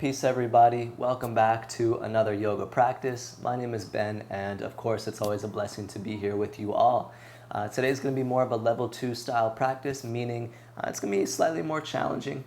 Peace everybody, welcome back to another yoga practice. My name is Ben and of course it's always a blessing to be here with you all. Today's going to be more of a level 2 style practice, meaning it's going to be slightly more challenging.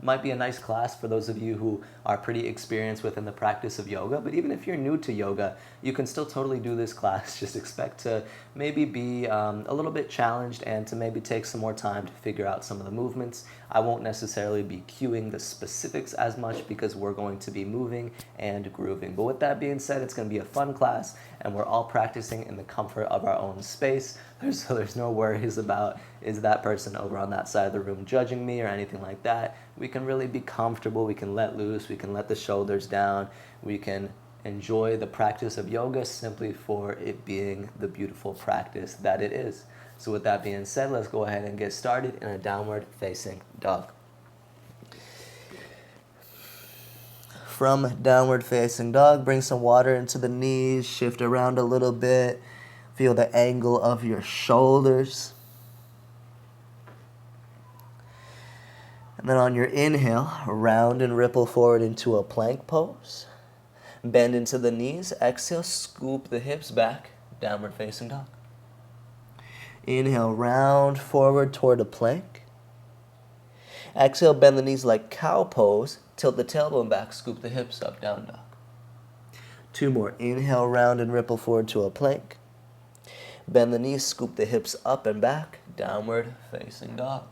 Might be a nice class for those of you who are pretty experienced within the practice of yoga, but even if you're new to yoga, you can still totally do this class. Just expect to maybe be a little bit challenged and to maybe take some more time to figure out some of the movements. I won't necessarily be cueing the specifics as much because we're going to be moving and grooving. But with that being said, it's going to be a fun class and we're all practicing in the comfort of our own space. So there's no worries about is that person over on that side of the room judging me or anything like that. We can really be comfortable, we can let loose, we can let the shoulders down, we can enjoy the practice of yoga simply for it being the beautiful practice that it is. So with that being said, let's go ahead and get started in a downward facing dog. From downward facing dog, bring some water into the knees, shift around a little bit, feel the angle of your shoulders. And then on your inhale, round and ripple forward into a plank pose. Bend into the knees, exhale, scoop the hips back, downward facing dog. Inhale, round forward toward a plank. Exhale, bend the knees like cow pose, tilt the tailbone back, scoop the hips up, down dog. Two more, inhale, round and ripple forward to a plank. Bend the knees, scoop the hips up and back, downward facing dog.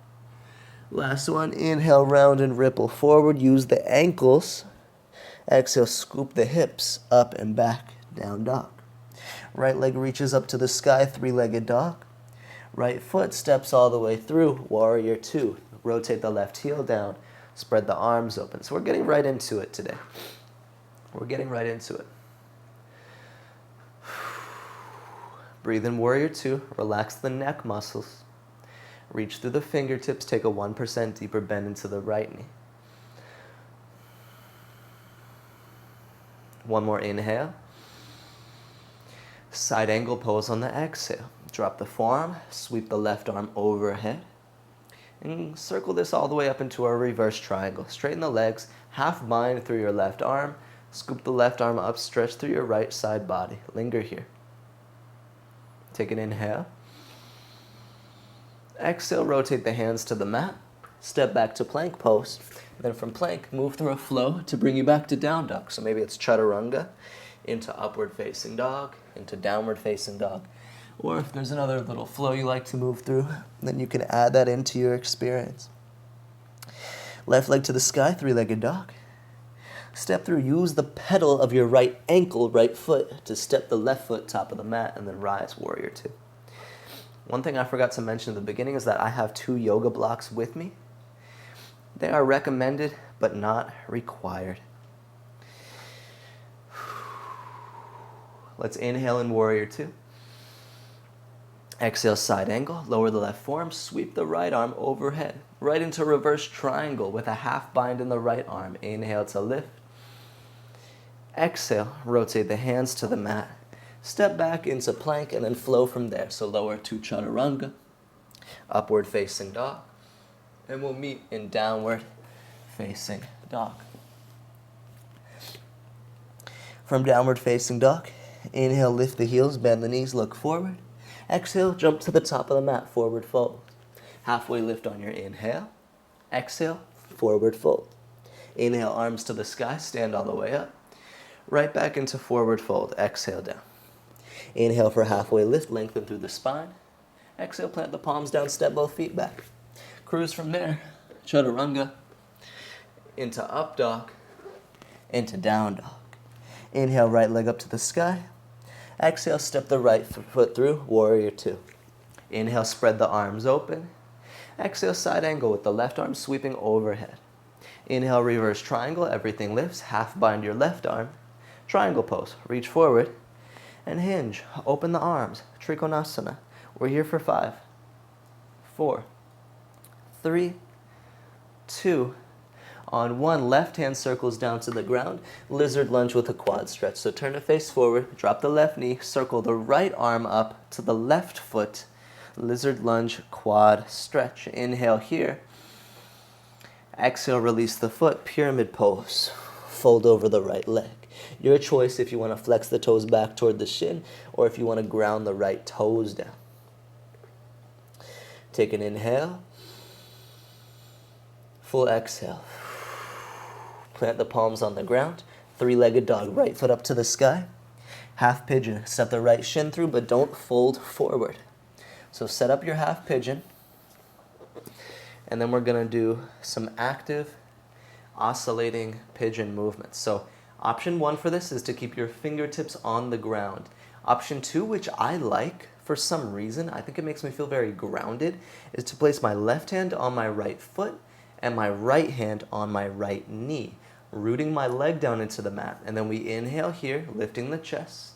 Last one, inhale, round and ripple forward, use the ankles. Exhale, scoop the hips up and back, down dog. Right leg reaches up to the sky, three-legged dog. Right foot steps all the way through, warrior two. Rotate the left heel down, spread the arms open. So we're getting right into it today. We're getting right into it. Breathe in warrior two, relax the neck muscles. Reach through the fingertips, take a 1% deeper bend into the right knee. One more inhale. Side angle pose on the exhale. Drop the forearm, sweep the left arm overhead. And circle this all the way up into a reverse triangle. Straighten the legs, half bind through your left arm. Scoop the left arm up, stretch through your right side body. Linger here. Take an inhale. Exhale, rotate the hands to the mat. Step back to plank pose. Then from plank, move through a flow to bring you back to down dog. So maybe it's chaturanga, into upward facing dog, into downward facing dog. Or if there's another little flow you like to move through, then you can add that into your experience. Left leg to the sky, three-legged dog. Step through, use the pedal of your right ankle, right foot, to step the left foot top of the mat and then rise, warrior two. One thing I forgot to mention at the beginning is that I have 2 yoga blocks with me. They are recommended, but not required. Let's inhale in warrior two. Exhale, side angle, lower the left forearm, sweep the right arm overhead, right into reverse triangle with a half bind in the right arm. Inhale to lift. Exhale, rotate the hands to the mat. Step back into plank and then flow from there. So lower to chaturanga, upward facing dog, and we'll meet in downward facing dog. From downward facing dog, inhale, lift the heels, bend the knees, look forward. Exhale, jump to the top of the mat, forward fold. Halfway lift on your inhale. Exhale, forward fold. Inhale, arms to the sky, stand all the way up. Right back into forward fold, exhale down. Inhale for halfway lift, lengthen through the spine. Exhale, plant the palms down, step both feet back. Cruise from there, chaturanga, into up dog, into down dog. Inhale, right leg up to the sky. Exhale, step the right foot through, warrior two. Inhale, spread the arms open. Exhale, side angle with the left arm sweeping overhead. Inhale, reverse triangle, everything lifts. Half bind your left arm. Triangle pose, reach forward and hinge. Open the arms, Trikonasana. We're here for 5, 4, 3, 2, on 1. Left hand circles down to the ground. Lizard lunge with a quad stretch. So turn to face forward, drop the left knee, circle the right arm up to the left foot. Lizard lunge, quad stretch. Inhale here. Exhale, release the foot, pyramid pose. Fold over the right leg. Your choice if you want to flex the toes back toward the shin or if you want to ground the right toes down. Take an inhale. Full exhale. Plant the palms on the ground. Three-legged dog, right foot up to the sky. Half pigeon, step the right shin through, but don't fold forward. So set up your half pigeon. And then we're gonna do some active oscillating pigeon movements. So option 1 for this is to keep your fingertips on the ground. Option 2, which I like for some reason, I think it makes me feel very grounded, is to place my left hand on my right foot and my right hand on my right knee, rooting my leg down into the mat. And then we inhale here, lifting the chest.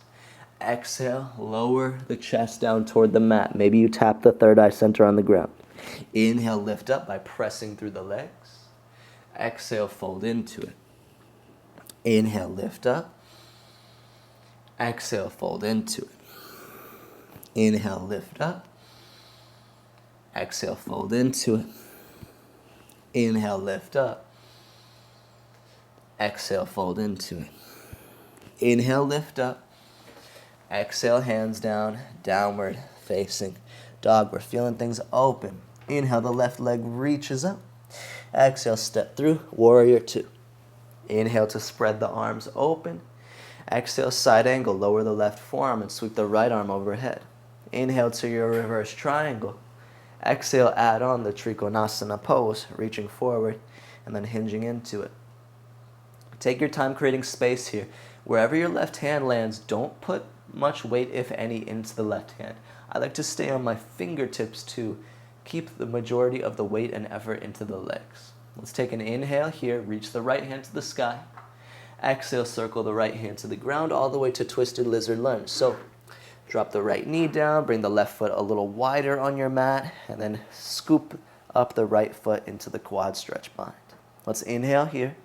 Exhale, lower the chest down toward the mat. Maybe you tap the third eye center on the ground. Inhale, lift up by pressing through the legs. Exhale, fold into it. Inhale, lift up. Exhale, fold into it. Inhale, lift up. Exhale, fold into it. Inhale, lift up. Exhale, fold into it. Inhale, lift up. Exhale, hands down, downward facing dog. We're feeling things open. Inhale, the left leg reaches up. Exhale, step through, warrior 2. Inhale to spread the arms open. Exhale, side angle, lower the left forearm and sweep the right arm overhead. Inhale to your reverse triangle. Exhale, add on the Trikonasana pose, reaching forward and then hinging into it. Take your time creating space here. Wherever your left hand lands, don't put much weight, if any, into the left hand. I like to stay on my fingertips to keep the majority of the weight and effort into the legs. Let's take an inhale here, reach the right hand to the sky. Exhale, circle the right hand to the ground all the way to twisted lizard lunge. So drop the right knee down, bring the left foot a little wider on your mat, and then scoop up the right foot into the quad stretch bind. Let's inhale here.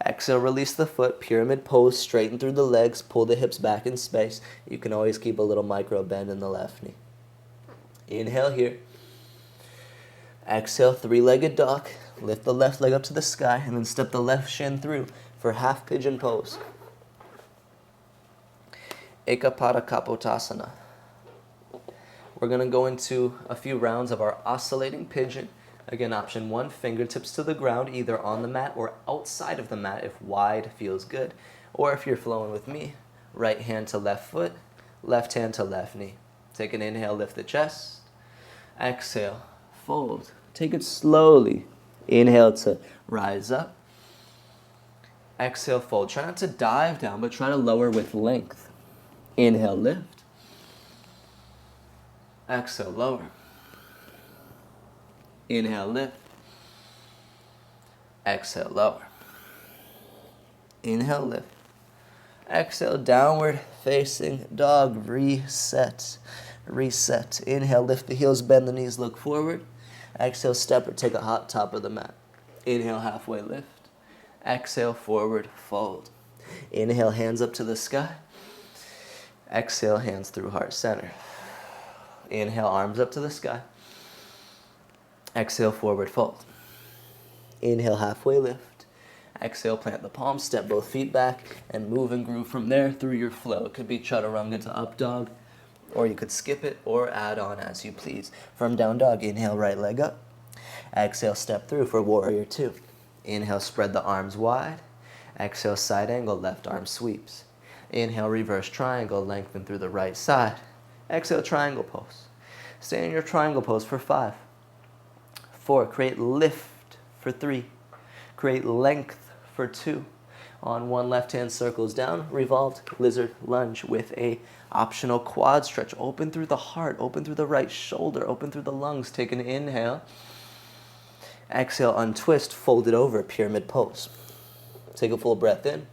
Exhale, release the foot, pyramid pose, straighten through the legs, pull the hips back in space. You can always keep a little micro bend in the left knee. Inhale here. Exhale, three-legged dog. Lift the left leg up to the sky and then step the left shin through for half pigeon pose. Ekapada Kapotasana. We're going to go into a few rounds of our oscillating pigeon. Again, option 1, fingertips to the ground, either on the mat or outside of the mat if wide feels good. Or if you're flowing with me, right hand to left foot, left hand to left knee. Take an inhale, lift the chest. Exhale, fold. Take it slowly. Inhale to rise up. Exhale, fold. Try not to dive down, but try to lower with length. Inhale, lift. Exhale, lower. Inhale, lift. Exhale, lower. Inhale, lift. Exhale, downward facing dog. Reset. Reset. Inhale, lift the heels, bend the knees, look forward. Exhale, step or take a hot top of the mat. Inhale, halfway lift. Exhale, forward fold. Inhale, hands up to the sky. Exhale, hands through heart center. Inhale, arms up to the sky. Exhale, forward fold. Inhale, halfway lift. Exhale, plant the palms, step both feet back, and move and groove from there through your flow. It could be chaturanga to up dog, or you could skip it or add on as you please. From down dog, inhale, right leg up. Exhale, step through for warrior 2. Inhale, spread the arms wide. Exhale, side angle, left arm sweeps. Inhale, reverse triangle, lengthen through the right side. Exhale, triangle pose. Stay in your triangle pose for 5. 4, create lift for 3. Create length for 2. On 1, left hand circles down, revolved lizard lunge with a optional quad stretch. Open through the heart, open through the right shoulder, open through the lungs. Take an inhale. Exhale, untwist, fold it over, pyramid pose. Take a full breath in.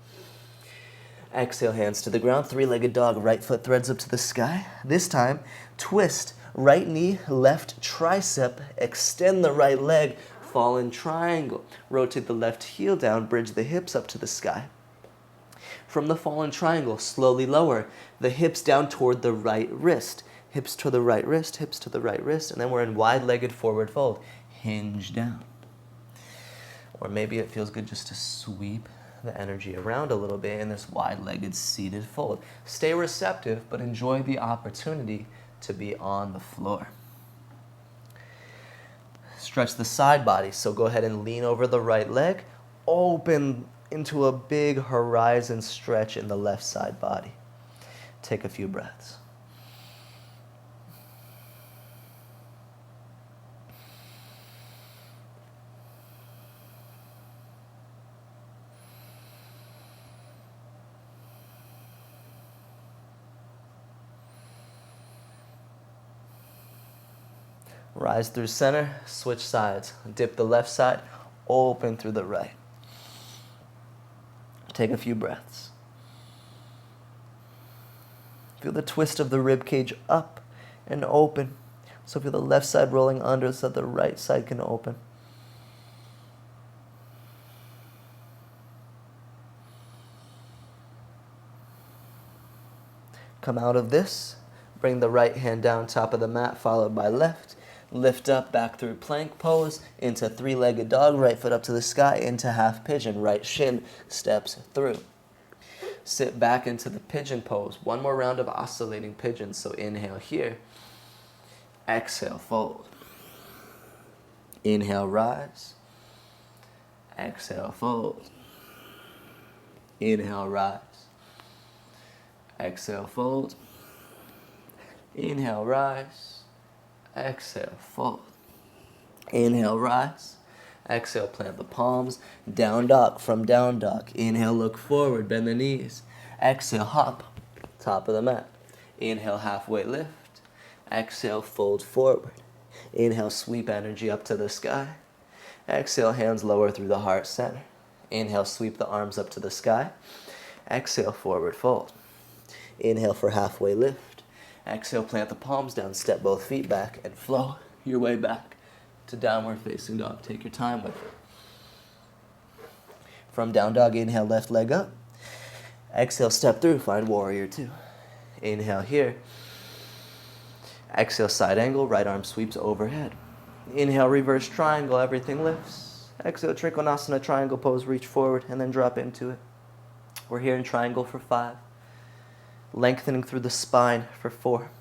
Exhale, hands to the ground, three-legged dog, right foot threads up to the sky. This time, twist, right knee, left tricep, extend the right leg, fallen triangle. Rotate the left heel down, bridge the hips up to the sky. From the fallen triangle, slowly lower the hips down toward the right wrist. Hips to the right wrist, hips to the right wrist, and then we're in wide-legged forward fold. Hinge down. Or maybe it feels good just to sweep the energy around a little bit in this wide-legged seated fold. Stay receptive, but enjoy the opportunity to be on the floor. Stretch the side body, so go ahead and lean over the right leg, open into a big horizon stretch in the left side body. Take a few breaths. Rise through center, switch sides. Dip the left side, open through the right. Take a few breaths. Feel the twist of the rib cage up and open. So feel the left side rolling under so that the right side can open. Come out of this. Bring the right hand down top of the mat, followed by left. Lift up, back through plank pose, into three-legged dog, right foot up to the sky, into half pigeon, right shin steps through. Sit back into the pigeon pose. One more round of oscillating pigeons, so inhale here. Exhale, fold. Inhale, rise. Exhale, fold. Inhale, rise. Exhale, fold. Inhale, rise. Exhale, fold. Inhale, rise. Exhale, plant the palms. Down dog. From down dog, inhale, look forward, bend the knees. Exhale, hop. Top of the mat. Inhale, halfway lift. Exhale, fold forward. Inhale, sweep energy up to the sky. Exhale, hands lower through the heart center. Inhale, sweep the arms up to the sky. Exhale, forward fold. Inhale for halfway lift. Exhale, plant the palms down, step both feet back, and flow your way back to downward facing dog. Take your time with it. From down dog, inhale, left leg up. Exhale, step through, find warrior two. Inhale here. Exhale, side angle, right arm sweeps overhead. Inhale, reverse triangle, everything lifts. Exhale, Trikonasana, triangle pose, reach forward, and then drop into it. We're here in triangle for 5. Lengthening through the spine for 4.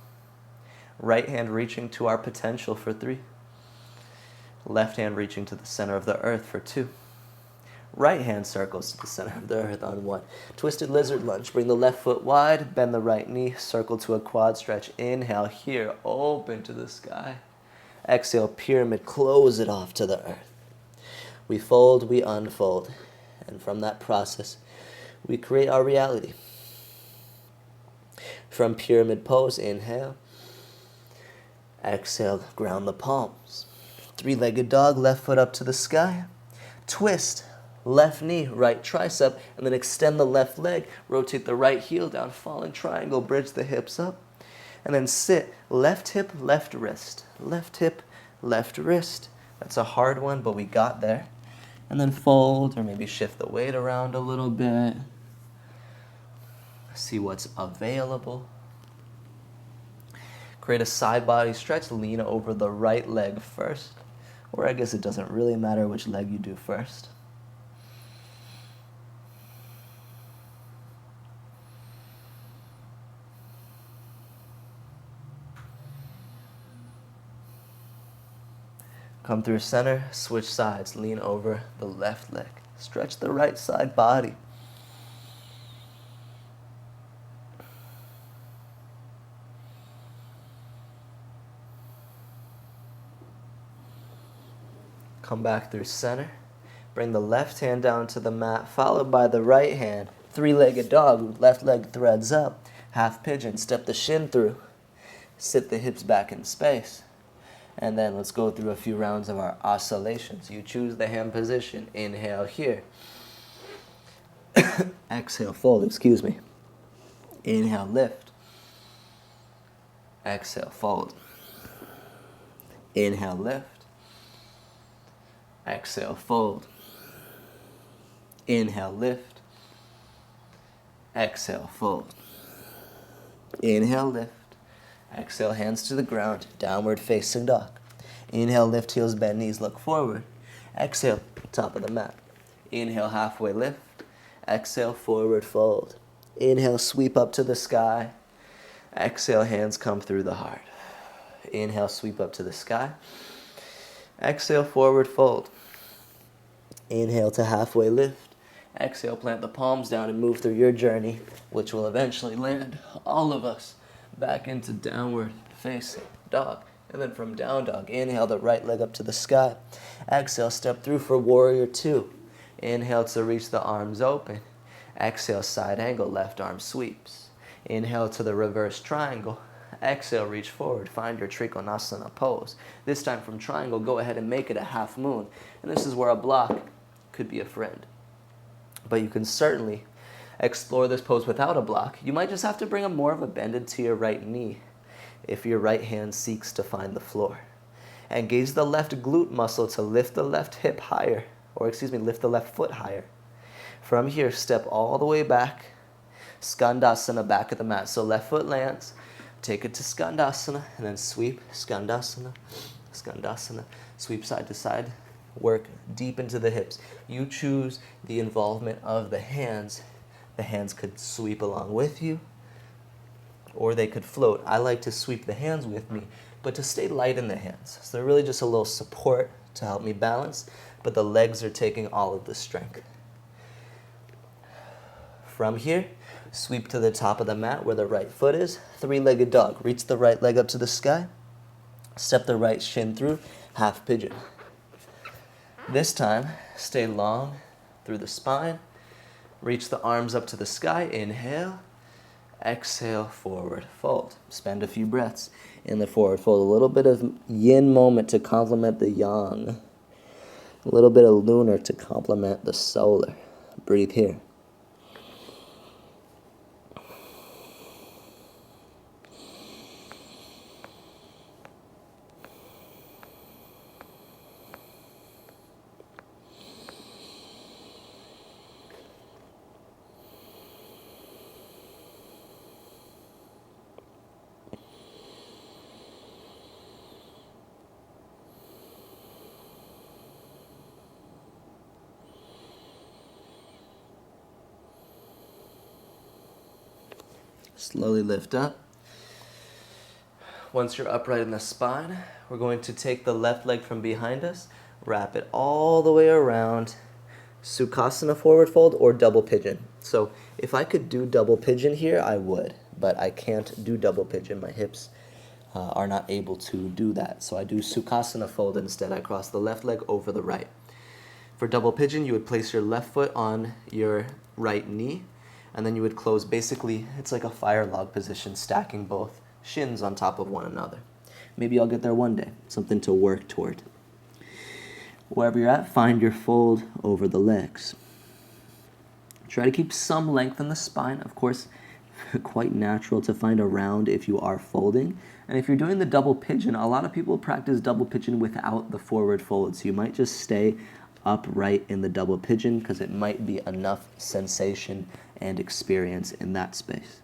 Right hand reaching to our potential for 3. Left hand reaching to the center of the earth for 2. Right hand circles to the center of the earth on 1. Twisted lizard lunge. Bring the left foot wide, bend the right knee, circle to a quad stretch. Inhale here, open to the sky. Exhale, pyramid, close it off to the earth. We fold, we unfold. And from that process, we create our reality. From pyramid pose, inhale. Exhale, ground the palms. Three-legged dog, left foot up to the sky. Twist, left knee, right tricep, and then extend the left leg. Rotate the right heel down, falling triangle, bridge the hips up. And then sit, left hip, left wrist. Left hip, left wrist. That's a hard one, but we got there. And then fold, or maybe shift the weight around a little bit. See what's available. Create a side body stretch. Lean over the right leg first. Or I guess it doesn't really matter which leg you do first. Come through center, switch sides. Lean over the left leg. Stretch the right side body. Come back through center. Bring the left hand down to the mat, followed by the right hand. Three-legged dog, left leg threads up. Half pigeon, step the shin through. Sit the hips back in space. And then let's go through a few rounds of our oscillations. You choose the hand position. Inhale here. Exhale, fold, excuse me. Inhale, lift. Exhale, fold. Inhale, lift. Exhale, fold. Inhale, lift. Exhale, fold. Inhale, lift. Exhale, hands to the ground, downward facing dog. Inhale, lift, heels, bend, knees, look forward. Exhale, top of the mat. Inhale, halfway lift. Exhale, forward fold. Inhale, sweep up to the sky. Exhale, hands come through the heart. Inhale, sweep up to the sky. Exhale, forward fold. Inhale to halfway lift. Exhale, plant the palms down and move through your journey, which will eventually land all of us back into downward facing dog. And then from down dog, inhale the right leg up to the sky. Exhale, step through for warrior two. Inhale to reach the arms open. Exhale, side angle, left arm sweeps. Inhale to the reverse triangle. Exhale, reach forward, find your Trikonasana pose. This time from triangle, go ahead and make it a half moon. And this is where a block could be a friend. But you can certainly explore this pose without a block. You might just have to bring more of a bend into your right knee if your right hand seeks to find the floor. Engage the left glute muscle to lift the left hip higher, lift the left foot higher. From here, step all the way back, Skandasana, back at the mat. So left foot lands, take it to Skandasana, and then sweep, Skandasana, Skandasana, sweep side to side, work deep into the hips. You choose the involvement of the hands. The hands could sweep along with you, or they could float. I like to sweep the hands with me, but to stay light in the hands. So they're really just a little support to help me balance, but the legs are taking all of the strength. From here, sweep to the top of the mat where the right foot is. Three-legged dog. Reach the right leg up to the sky. Step the right shin through. Half pigeon. This time, stay long through the spine. Reach the arms up to the sky. Inhale. Exhale, forward fold. Spend a few breaths in the forward fold. A little bit of yin moment to complement the yang. A little bit of lunar to complement the solar. Breathe here. Slowly lift up. Once you're upright in the spine, we're going to take the left leg from behind us, wrap it all the way around, Sukhasana, forward fold, or double pigeon. So if I could do double pigeon here, I would, but I can't do double pigeon. My hips are not able to do that. So I do Sukhasana fold instead. I cross the left leg over the right. For double pigeon, you would place your left foot on your right knee, and then you would close, basically, it's like a fire log position, stacking both shins on top of one another. Maybe I'll get there one day, something to work toward. Wherever you're at, find your fold over the legs. Try to keep some length in the spine. Of course, quite natural to find a round if you are folding. And if you're doing the double pigeon, a lot of people practice double pigeon without the forward fold. So you might just stay upright in the double pigeon because it might be enough sensation and experience in that space.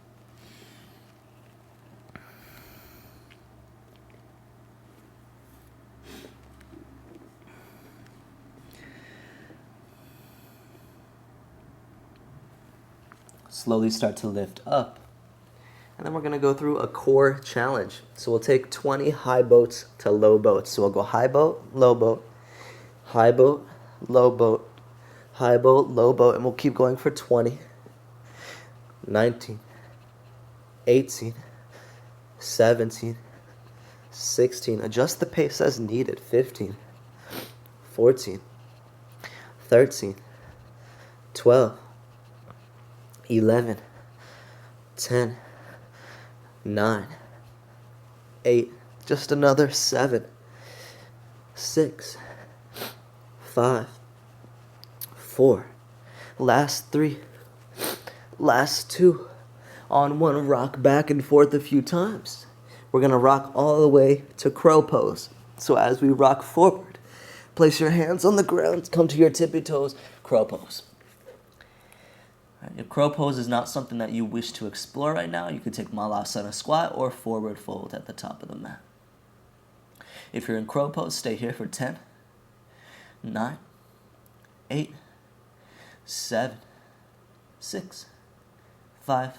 Slowly start to lift up. And then we're going to go through a core challenge. So we'll take 20 high boats to low boats. So we'll go high boat, low boat, high boat, low boat, high boat, low boat, and we'll keep going for 20. 19, 18, 17, 16. Adjust the pace as needed. 15, 14, 13, 12, 11, 10, 9, 8. Just another 7, 6, 5, 4. Last 3. Last 2. On 1, rock back and forth a few times. We're going to rock all the way to crow pose. So as we rock forward, place your hands on the ground, come to your tippy toes, crow pose. If crow pose is not something that you wish to explore right now, you can take Malasana squat or forward fold at the top of the mat. If you're in crow pose, stay here for 10, 9, 8, 7, 6, 5,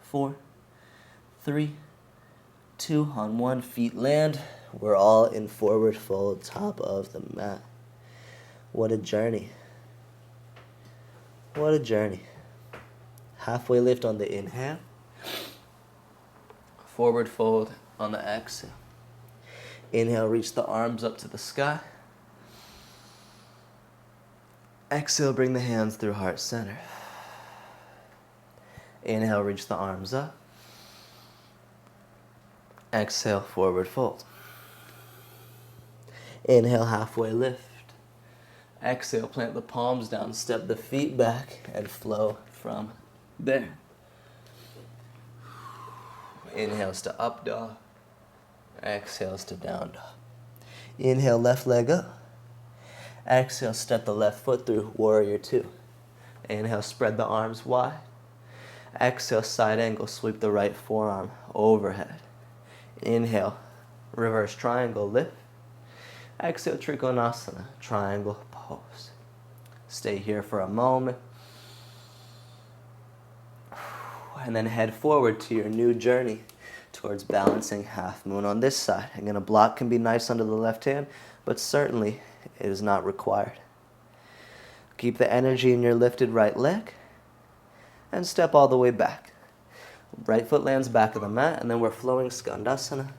4, 3, 2, on 1, feet land. We're all in forward fold, top of the mat. What a journey. What a journey. Halfway lift on the inhale. Forward fold on the exhale. Inhale, reach the arms up to the sky. Exhale, bring the hands through heart center. Inhale, reach the arms up. Exhale, forward fold. Inhale, halfway lift. Exhale, plant the palms down, step the feet back, and flow from there. Inhales to up dog. Exhales to down dog. Inhale, left leg up. Exhale, step the left foot through warrior 2. Inhale, spread the arms wide. Exhale, side angle, sweep the right forearm overhead. Inhale, reverse triangle, lift. Exhale, Trikonasana, triangle pose. Stay here for a moment. And then head forward to your new journey towards balancing half moon on this side. Again, a block can be nice under the left hand, but certainly it is not required. Keep the energy in your lifted right leg and step all the way back. Right foot lands back of the mat, and then we're flowing Skandasana,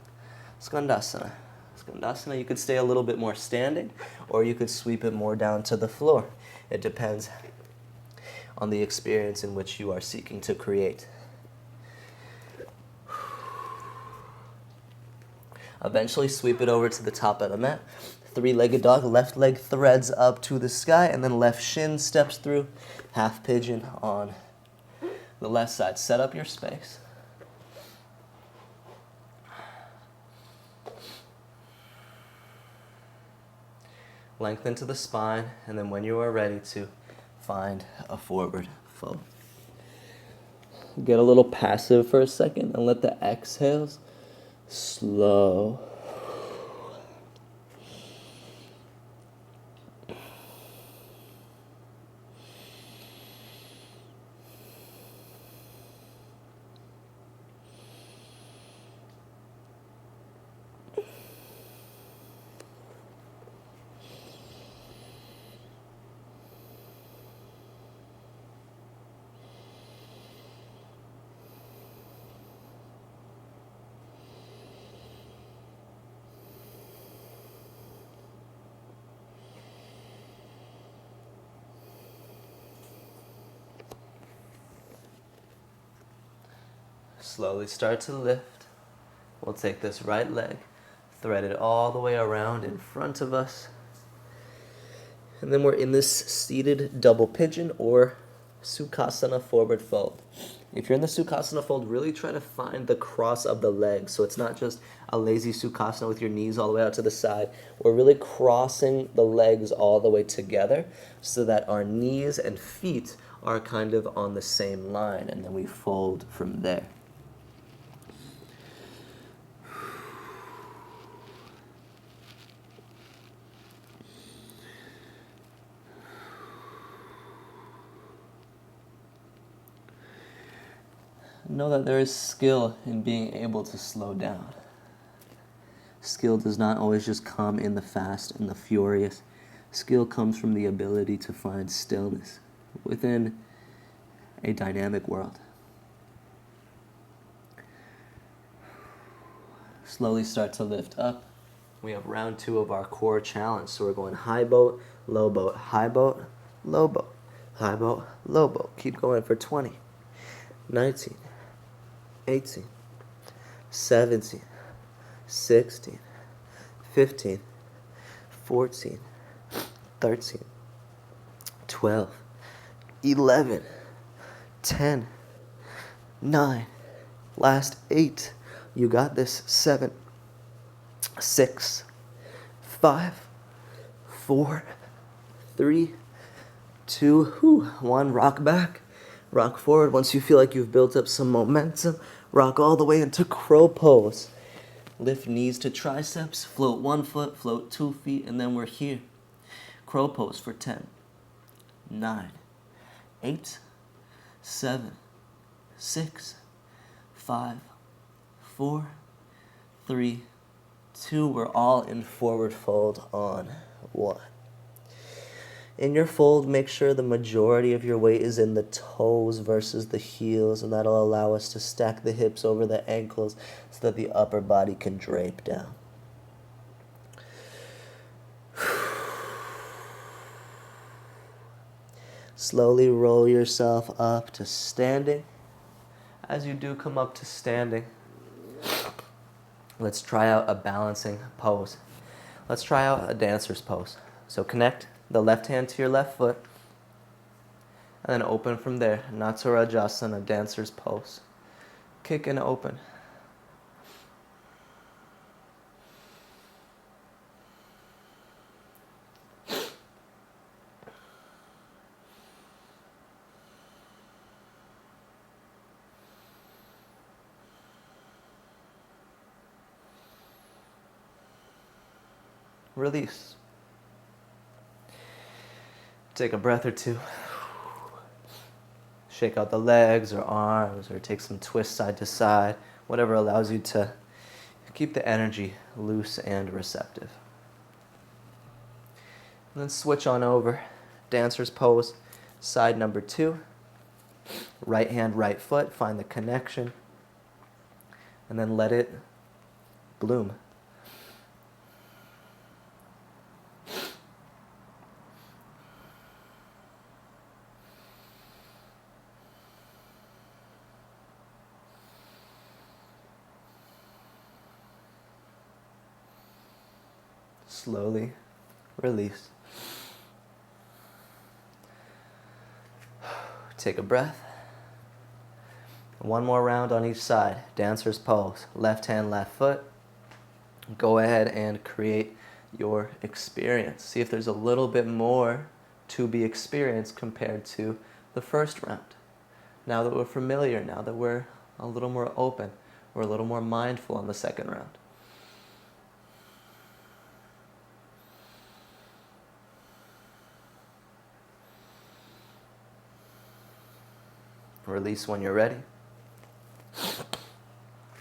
Skandasana, Skandasana. You could stay a little bit more standing, or you could sweep it more down to the floor. It depends on the experience in which you are seeking to create. Eventually sweep it over to the top of the mat. Three-legged dog, left leg threads up to the sky, and then left shin steps through. Half pigeon on the left side. Set up your space. Lengthen to the spine, and then when you are ready to, find a forward fold. Get a little passive for a second and let the exhales slow. Slowly start to lift. We'll take this right leg, thread it all the way around in front of us. And then we're in this seated double pigeon or Sukhasana forward fold. If you're in the Sukhasana fold, really try to find the cross of the legs. So it's not just a lazy Sukhasana with your knees all the way out to the side. We're really crossing the legs all the way together so that our knees and feet are kind of on the same line, and then we fold from there. Know that there is skill in being able to slow down. Skill does not always just come in the fast and the furious. Skill comes from the ability to find stillness within a dynamic world. Slowly start to lift up. We have round 2 of our core challenge. So we're going high boat, low boat, high boat, low boat, high boat, low boat. Keep going for 20, 19, 18, 17, 16, 15, 14, 13, 12, 11, 10, 9, last 8. You got this. 7, 6, 5, 4, 3, 2, 1. Rock back. Rock forward. Once you feel like you've built up some momentum, rock all the way into crow pose. Lift knees to triceps, float 1 foot, float 2 feet, and then we're here. Crow pose for 10, 9, 8, 7, 6, 5, 4, 3, 2. We're all in forward fold on 1. In your fold, make sure the majority of your weight is in the toes versus the heels, and that'll allow us to stack the hips over the ankles so that the upper body can drape down. Slowly roll yourself up to standing. As you do come up to standing, let's try out a balancing pose. Let's try out a dancer's pose. So connect the left hand to your left foot, and then open from there. Natsarajasana, dancer's pose. Kick and open. Release. Take a breath or two. Shake out the legs or arms, or take some twists side to side, whatever allows you to keep the energy loose and receptive. And then switch on over. Dancer's pose, side number 2. Right hand, right foot, find the connection, and then let it bloom. Slowly release. Take a breath. One more round on each side. Dancer's pose. Left hand, left foot. Go ahead and create your experience. See if there's a little bit more to be experienced compared to the first round. Now that we're familiar, now that we're a little more open, we're a little more mindful on the second round. Release when you're ready.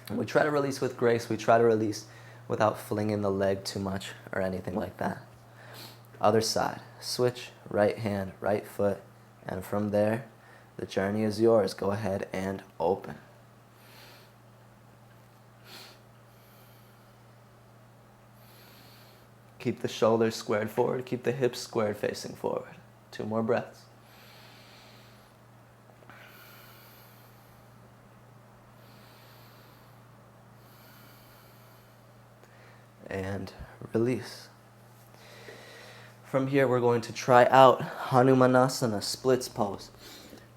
And we try to release with grace. We try to release without flinging the leg too much or anything like that. Other side. Switch, right hand, right foot. And from there, the journey is yours. Go ahead and open. Keep the shoulders squared forward. Keep the hips squared facing forward. 2 more breaths. And release. From here, we're going to try out Hanumanasana, splits pose.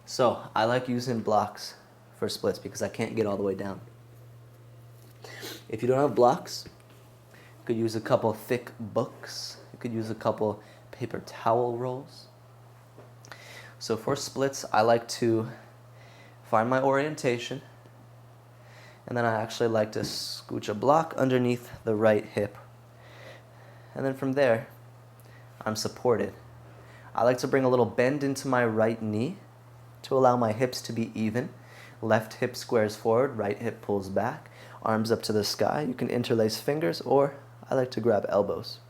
So I like using blocks for splits because I can't get all the way down. If you don't have blocks, you could use a couple thick books. You could use a couple paper towel rolls. So for splits, I like to find my orientation, and then I actually like to scooch a block underneath the right hip. And then from there, I'm supported. I like to bring a little bend into my right knee to allow my hips to be even. Left hip squares forward, right hip pulls back. Arms up to the sky. You can interlace fingers, or I like to grab elbows.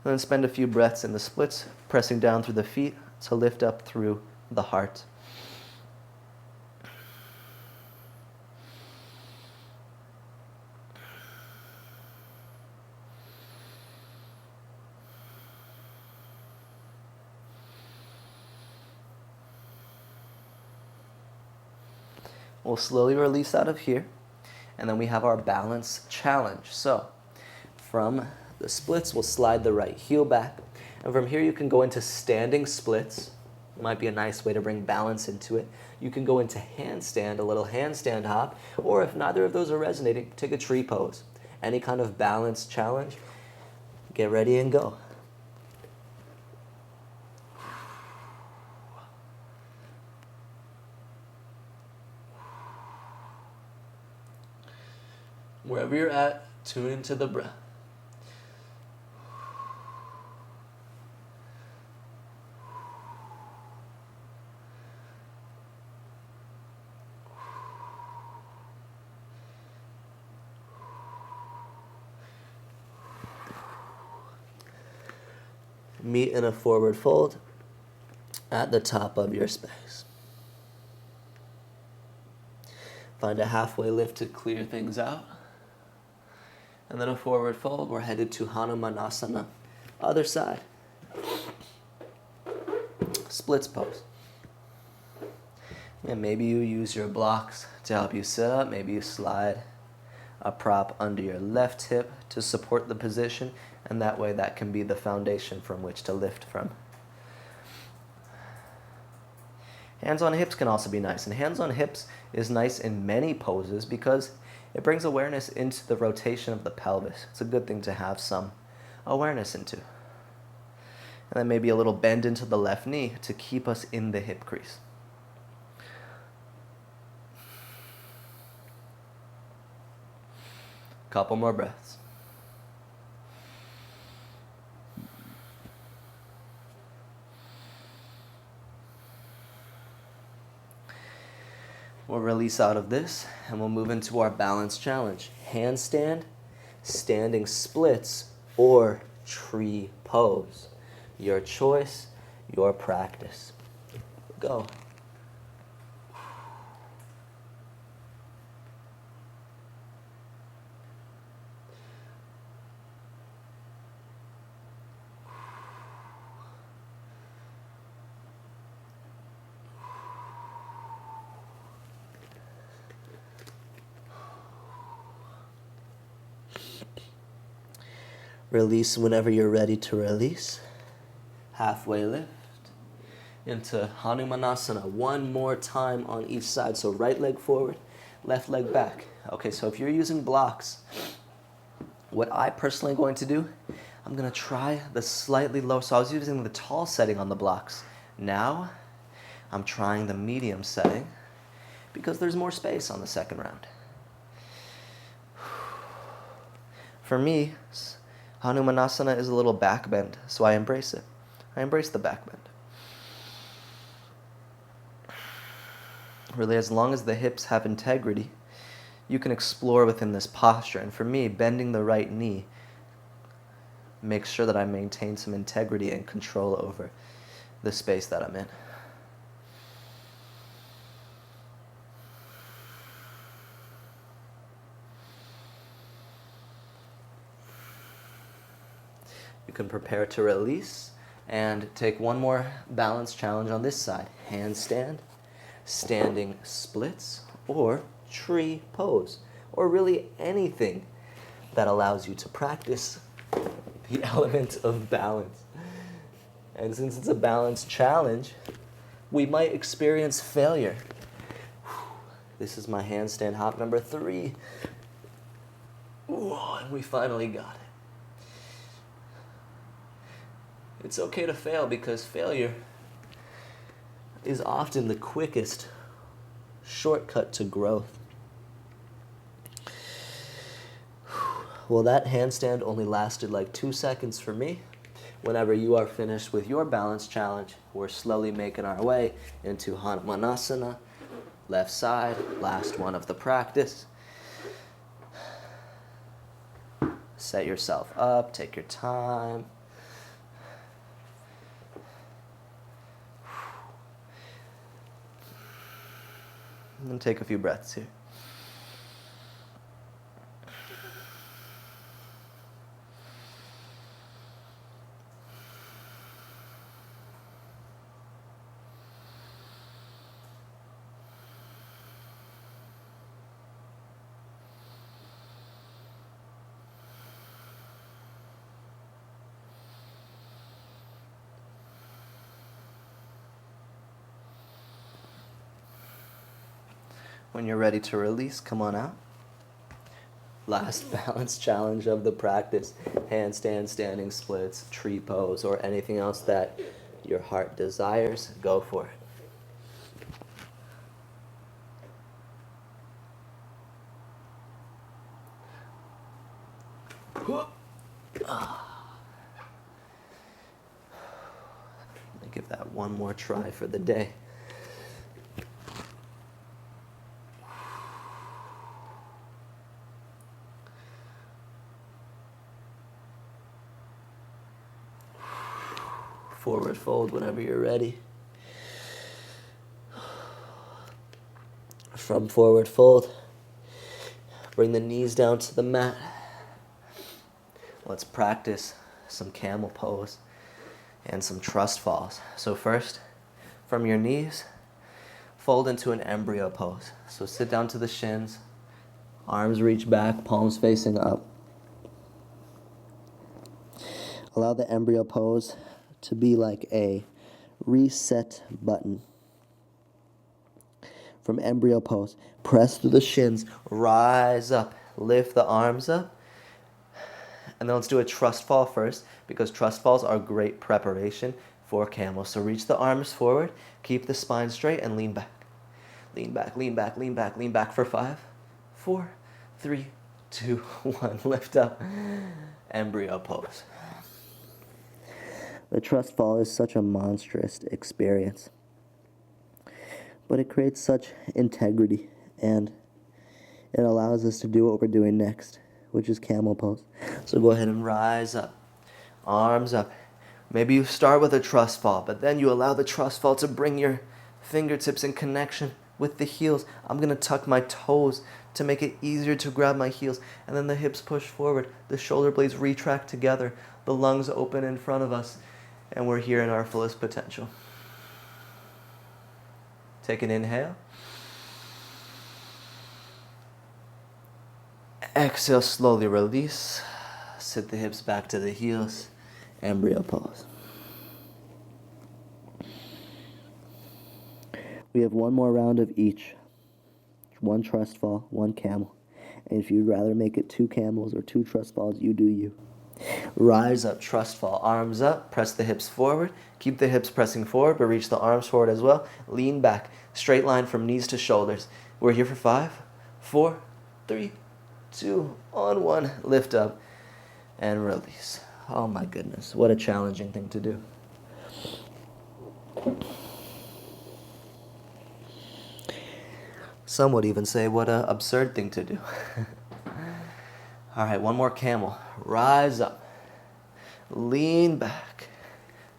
And then spend a few breaths in the splits, pressing down through the feet to lift up through the heart. We'll slowly release out of here, and then we have our balance challenge. So from the splits, we'll slide the right heel back, and from here you can go into standing splits. It might be a nice way to bring balance into it. You can go into handstand, a little handstand hop, or if neither of those are resonating, take a tree pose. Any kind of balance challenge, get ready and go. Wherever you're at, tune into the breath. meet in a forward fold at the top of your space. Find a halfway lift to clear things out. And then a forward fold. We're headed to Hanumanasana. Other side. Splits pose. And maybe you use your blocks to help you sit up. Maybe you slide a prop under your left hip to support the position, and that way that can be the foundation from which to lift from. Hands on hips can also be nice, and hands on hips is nice in many poses because it brings awareness into the rotation of the pelvis. It's a good thing to have some awareness into. And then maybe a little bend into the left knee to keep us in the hip crease. Couple more breaths. We'll release out of this and we'll move into our balance challenge. Handstand, standing splits, or tree pose. Your choice, your practice. Go. Release whenever you're ready to release. Halfway lift into Hanumanasana. One more time on each side. So right leg forward, left leg back. Okay, so if you're using blocks, what I personally am going to do, I'm going to try the slightly low. So I was using the tall setting on the blocks. Now I'm trying the medium setting because there's more space on the second round. For me, Hanumanasana is a little back bend, so I embrace it. I embrace the back bend. Really, as long as the hips have integrity, you can explore within this posture. And for me, bending the right knee makes sure that I maintain some integrity and control over the space that I'm in. You can prepare to release and take one more balance challenge on this side. Handstand, standing splits, or tree pose, or really anything that allows you to practice the element of balance. And since it's a balance challenge, we might experience failure. This is my handstand hop number 3. Ooh, and we finally got it. It's okay to fail because failure is often the quickest shortcut to growth. Well, that handstand only lasted like 2 seconds for me. Whenever you are finished with your balance challenge, we're slowly making our way into Hanumanasana, left side, last one of the practice. Set yourself up, take your time. And take a few breaths here. When you're ready to release, come on out. Last balance challenge of the practice. Handstand, standing splits, tree pose, or anything else that your heart desires. Go for it. Let me give that one more try for the day. forward fold whenever you're ready. From forward fold, bring the knees down to the mat. Let's practice some camel pose and some trust falls. So first, from your knees, fold into an embryo pose. So sit down to the shins, arms reach back, palms facing up. Allow the embryo pose to be like a reset button. From embryo pose, press through the shins, rise up, lift the arms up. And then let's do a trust fall first, because trust falls are great preparation for camel. So reach the arms forward, keep the spine straight, and lean back. Lean back, lean back, lean back, lean back for 5, 4, 3, 2, 1. Lift up, embryo pose. The trust fall is such a monstrous experience, but it creates such integrity, and it allows us to do what we're doing next, which is camel pose. So go ahead and rise up, arms up. Maybe you start with a trust fall, but then you allow the trust fall to bring your fingertips in connection with the heels. I'm going to tuck my toes to make it easier to grab my heels, and then the hips push forward, the shoulder blades retract together, the lungs open in front of us, and we're here in our fullest potential. Take an inhale. Exhale, slowly release. Sit the hips back to the heels. Embryo pose. We have one more round of each. One trust fall, one camel. And if you'd rather make it 2 camels or 2 trust falls, you do you. Rise up, trust fall, arms up, press the hips forward. Keep the hips pressing forward, but reach the arms forward as well. Lean back, straight line from knees to shoulders. We're here for 5, 4, 3, 2, on 1. Lift up and release. Oh my goodness, what a challenging thing to do. Some would even say what an absurd thing to do. All right, one more camel. Rise up. Lean back.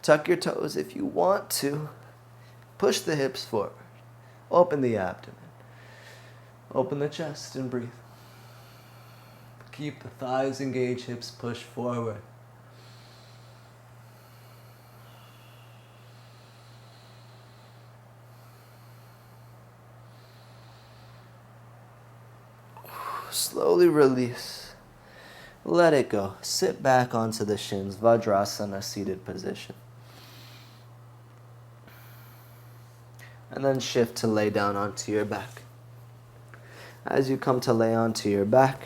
Tuck your toes if you want to. Push the hips forward. Open the abdomen. Open the chest and breathe. Keep the thighs engaged, hips push forward. Slowly release. Let it go. Sit back onto the shins, Vajrasana, seated position. And then shift to lay down onto your back. As you come to lay onto your back,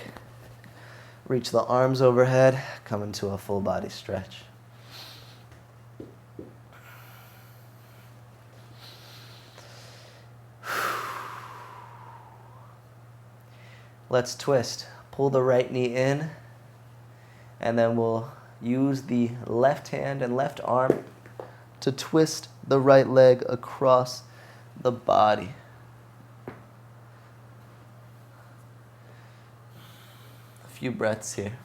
reach the arms overhead, come into a full body stretch. Let's twist. Pull the right knee in, and then we'll use the left hand and left arm to twist the right leg across the body. A few breaths here.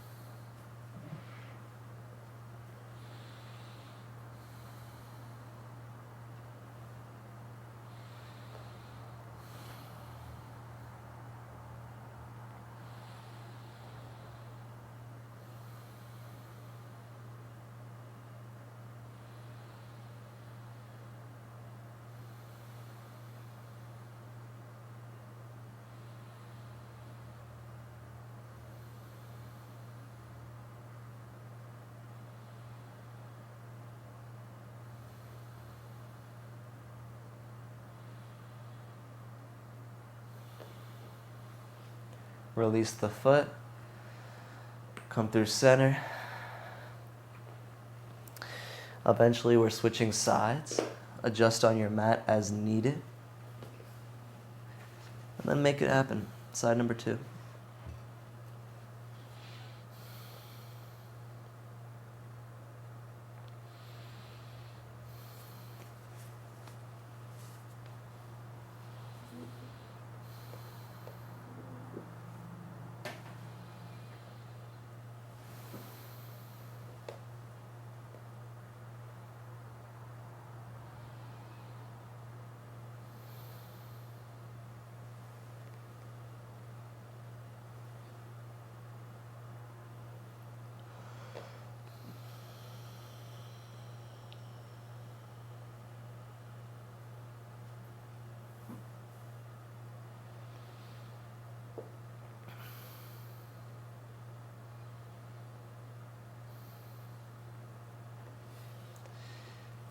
Release the foot. Come through center. Eventually we're switching sides. Adjust on your mat as needed. And then make it happen. Side number 2.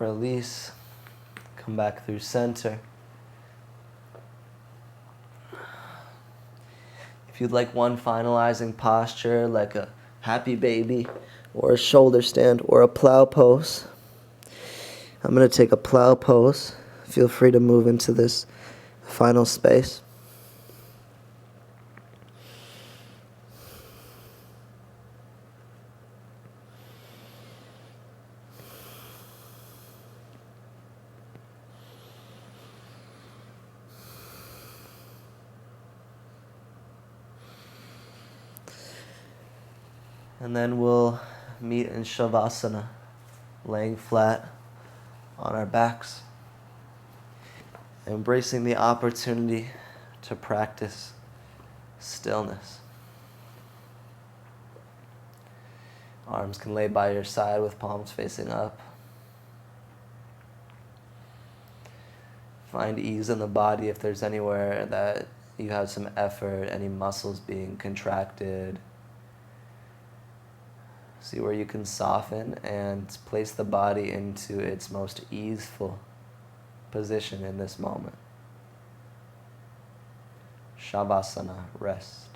Release. Come back through center. If you'd like one finalizing posture, like a happy baby, or a shoulder stand, or a plow pose, I'm going to take a plow pose. Feel free to move into this final space. And then we'll meet in Shavasana, laying flat on our backs, embracing the opportunity to practice stillness. Arms can lay by your side with palms facing up. Find ease in the body if there's anywhere that you have some effort, any muscles being contracted. See where you can soften and place the body into its most easeful position in this moment. Shavasana, rest.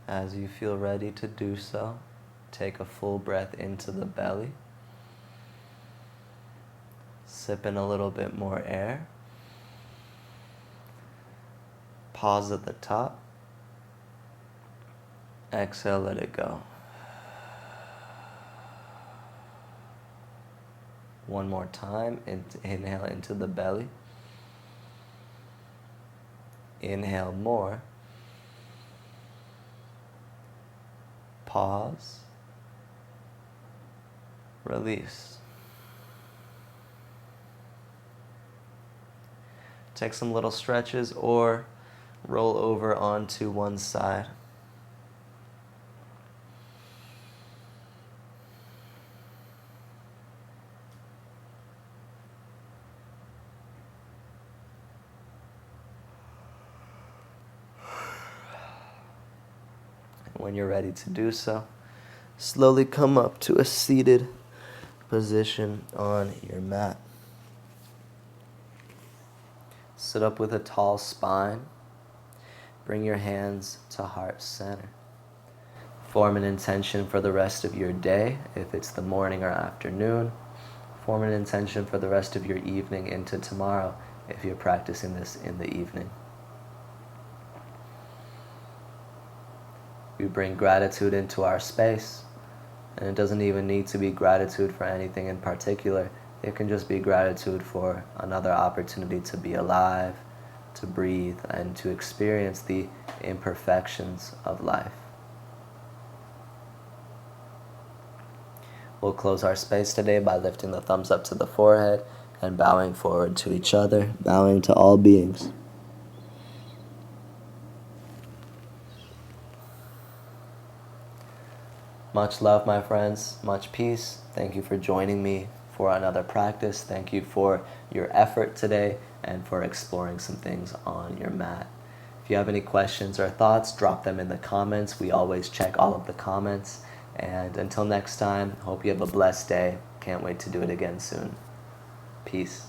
As you feel ready to do so, take a full breath into the belly. Sip in a little bit more air. Pause at the top. Exhale, let it go. One more time. Inhale into the belly. Inhale more. Pause. Release. Take some little stretches or roll over onto one side. When you're ready to do so, slowly come up to a seated position on your mat. Sit up with a tall spine. Bring your hands to heart center. Form an intention for the rest of your day, if it's the morning or afternoon. Form an intention for the rest of your evening into tomorrow, if you're practicing this in the evening. We bring gratitude into our space, and it doesn't even need to be gratitude for anything in particular. It can just be gratitude for another opportunity to be alive, to breathe, and to experience the imperfections of life. We'll close our space today by lifting the thumbs up to the forehead and bowing forward to each other, bowing to all beings. Much love, my friends. Much peace. Thank you for joining me for another practice. Thank you for your effort today and for exploring some things on your mat. If you have any questions or thoughts, drop them in the comments. We always check all of the comments. And until next time, hope you have a blessed day. Can't wait to do it again soon. Peace.